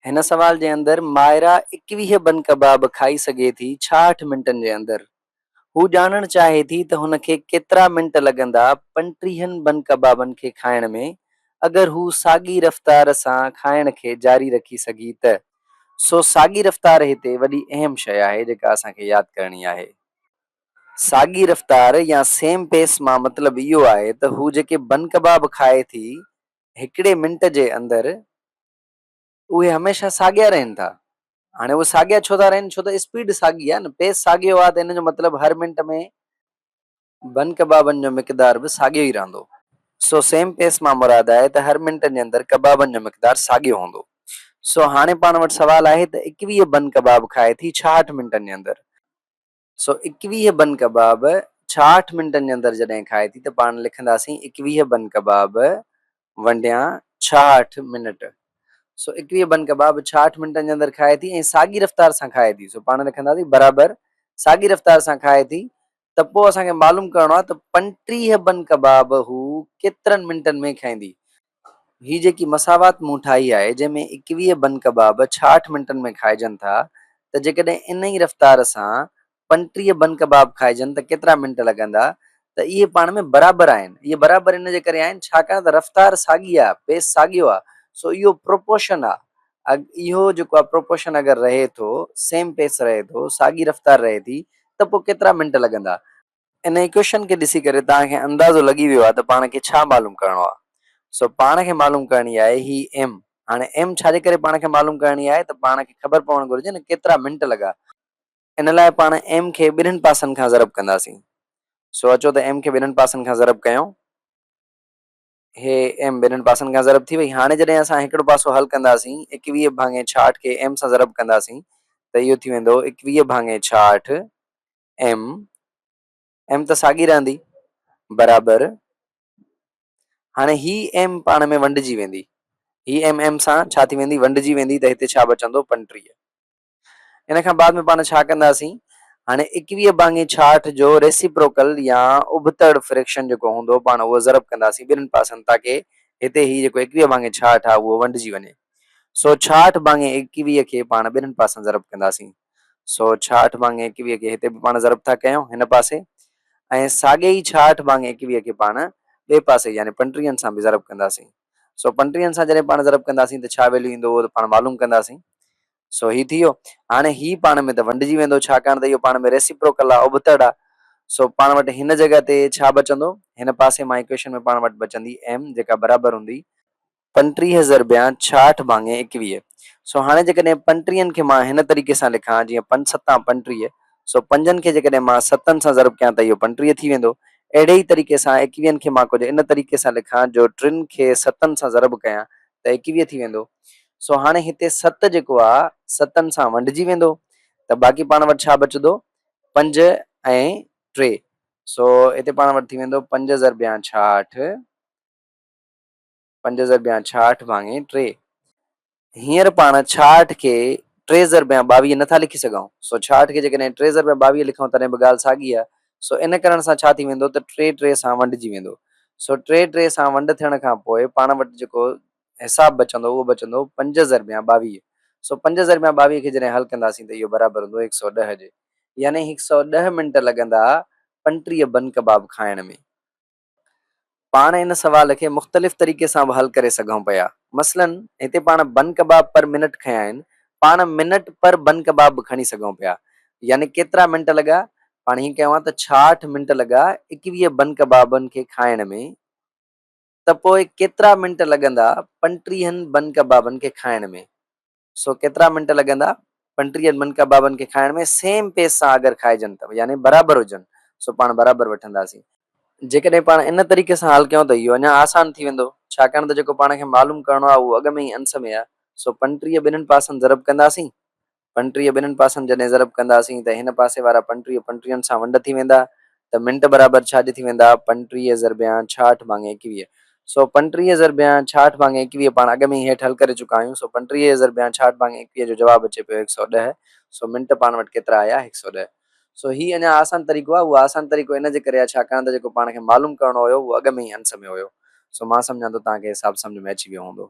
हिन सवाल जे अंदर मायरा 21 बन कबाब खाई सघे थी 66 मिंटनि जे अंदर। हू ॼाणणु चाहे थी त हुनखे केतिरा मिंट लॻंदा 35 बन कबाबनि खे खाइण में अगरि हू साॻी रफ़्तार सां खाइण खे जारी रखी सघी त। सो साॻी रफ़्तार हिते वॾी अहम शइ आहे जेका असांखे यादि करणी आहे। साॻी रफ़्तार या सेम पेस मां मतिलबु इहो आहे त हू जेके बन कबाब खाए थी हिकिड़े मिंट जे अंदरि उहे हमेशह साॻिया रहनि था। हाणे उहे साॻिया छो था रहनि? छो त स्पीड साॻी आहे न, पेस साॻियो आहे त हिन जो मतिलबु हर मिंट में बन कबाबनि जो मिक़दार बि साॻियो ई रहंदो। सो सेम पेस मां मुराद आहे त हर मिंट जे अंदरि कबाबनि जो मिक़दार साॻियो हूंदो। सो हाणे पाण वटि सवाल आहे त 21 बन कबाब खाए थी 66 मिंटनि जे अंदरि। सो 21 बन कबाब 66 मिंटनि जे अंदरि जॾहिं खाए थी त पाण लिखंदासीं 21 बन कबाब वंडिया 66 मिनट। सो 21 बन कबाब 66 मिंटनि जे अंदरि खाए थी ऐं साॻी रफ़्तार सां खाए थी। सो पाण लिखंदासीं बराबरि साॻी रफ़्तार सां खाए थी त पोइ असांखे मालूम करिणो आहे त 35 बन कबाब हू केतिरनि मिंटनि में खाईंदी। ही जेकी मसावात मूं ठाही आहे जंहिंमें 21 बन कबाब 66 मिंटनि में खाइजनि था त जेकॾहिं इन ई रफ़्तार सां 35 बन कबाब खाइजनि त केतिरा मिंट लॻंदा, त इहे पाण में बराबरि आहिनि। इहे बराबरि इन जे करे आहिनि छाकाणि त रफ़्तार साॻी आहे, पेस साॻियो आहे। सो इहो प्रोपोर्शन आहे। इहो जेको आहे प्रोपोर्शन अगरि रहे थो, सेम पेस रहे थो, साॻी रफ़्तार रहे थी त पोइ केतिरा मिंट लॻंदा। इन इक्वेशन खे ॾिसी करे तव्हांखे अंदाज़ो लॻी वियो आहे त पाण खे छा मालूम करिणो आहे। सो पाण खे मालूम करणी आहे ही एम। हाणे एम छाजे करे पाण खे मालूम करणी आहे त पाण खे ख़बर पवणु घुरिजे न केतिरा मिंट लॻा। इन लाइ पाण एम खे ॿिन्हिनि पासनि खां ज़रब कंदासीं। सो अचो त एम खे ॿिन्हिनि पासनि खां ज़रब कयूं। हे एम ॿिन्हिनि पासनि खां ज़रब थी वई। हाणे जॾहिं असां हिकिड़ो पासो हल कंदासीं 21 भाङे 66 खे एम सां ज़रब कंदासीं त इहो थी वेंदो 21 भाङे 66 एम। एम त साॻी रहंदी बराबरि। हाणे ही एम पाण में वंडिजी वेंदी। ही एम सां छा थी वेंदी? वंडिजी वेंदी त हिते छा बचंदो? 35। इन खां बाद में पाण छा कंदासीं? हाणे 21 भाङे 66 जो रेसिप्रोकल या उबतड़ फ्रैक्शन जेको हूंदो पाण उहो ज़रब कंदासीं ॿिन्हिनि पासनि ताकी हिते ही जेको 21 भाङे 66 आहे उहो वंडिजी वञे। सो 66 भाङे 21 खे पाण ॿिन्हिनि पासनि ज़रब कंदासीं। सो 66 भाङे 21 खे हिते बि पाण ज़रब था कयूं हिन पासे ऐं साॻे ई 66 भाङे 21 खे पाण ॿिए पासे यानी 35 सां बि ज़रब कंदासीं। सो 35 सां जॾहिं पाण ज़रब कंदासीं त छा वैल्यू ईंदो उहो त पाण मालूम कंदासीं। सो ही थी वियो। हाणे ही पाण में त वंडिजी वेंदो छाकाणि त इहो पाण में रेसिप्रोकल आहे, उबतड़ आहे। सो पाण वटि हिन जॻह ते छा बचंदो? हिन पासे मां इक्वेशन में पाण वटि बचंदी एम जेका बराबरि हूंदी 35 ज़रबिया 66 भाङे 21। सो हाणे जेकॾहिं 35 खे मां हिन तरीक़े सां लिखां जीअं 5 सत 35। सो 5 खे जेकॾहिं मां 7 सां ज़रब कयां त इहो 35 थी वेंदो। अहिड़े ई तरीक़े सां 21 खे मां कुझु इन तरीक़े सां लिखां जो 3 खे 7 सां ज़रब कयां त 21 थी वेंदो। सो हाणे हिते 7 जेको आहे 7 सां वंडिजी वेंदो त बाक़ी पाण वटि छा बचंदो? 5 ऐं 3। सो हिते पाण वटि थी वेंदो 5 ज़रबिया 66 5 ज़रबिया 66 भाङे 3। हींअर पाण 66 खे 3 ज़रबिया 22 नथा लिखी सघूं। सो 66 खे जेकॾहिं 3 ज़रबिया 22 लिखूं तॾहिं बि ॻाल्हि साॻी आहे। सो इन करण सां छा थी वेंदो त 3 सां वंडिजी वेंदो। सो 3 सां वंड थियण खां पोइ पाण वटि जेको हिसाब बचंदो उहो बचंदो 5 ज़रबिया 22। सो 5 ज़रबिया 22 खे जॾहिं हल कंदासीं त इहो बराबरि हूंदो 110 जे। यानी 110 मिंट लॻंदा 35 बन कबाब खाइण में। पाण इन सवाल खे मुख़्तलिफ़ तरीक़े सां बि हल करे सघूं पिया। मसलन हिते पाण बन कबाब पर मिनट खयां आहिनि, पाण मिनट पर बन कबाब बि खणी सघूं पिया। यानी केतिरा मिंट लॻा? पाण हीअं कयूं त 66 मिंट लॻा 21 बन कबाबनि खे खाइण में त पोइ केतिरा मिंट लॻंदा 35 बन कबाबनि खे खाइण में। सो केतिरा मिंट लॻंदा 35 बन कबाबनि खे खाइण में सेम पेस सां अगरि खाइजनि त यानी बराबरि हुजनि। सो पाण बराबरि वठंदासीं। जेकॾहिं पाण इन तरीक़े सां हल कयूं त इहो अञा आसान थी वेंदो छाकाणि त जेको पाण खे मालूम करिणो आहे उहो अॻ में ई अंश में आहे। सो 35 ॿिन्हिनि पासनि ज़रब कंदासीं। 35 ॿिन्हिनि पासनि जॾहिं ज़रब कंदासीं त हिन पासे वारा 35 35 सां वंड थी वेंदा त मिंट बराबरि छाजे थी वेंदा 35 ज़रबिया 66 भाङे 21। सो 35 ज़रबिया 66 भाङे 21 पाण अॻ में ई हेठि हल करे चुका आहियूं। सो 35 ज़रबिया 66 भाङे 21 जो जवाबु अचे पियो 110। सो मिंट पाण वटि केतिरा आया 110। सो ही अञा आसान तरीक़ो आहे। उहो आसान तरीक़ो इन जे करे आहे छाकाणि त जेको पाण खे मालूम करिणो हुयो उहो अॻ में ई अंश में हुयो। सो मां सम्झां थो तव्हांखे हिसाब सम्झ में अची वियो हूंदो।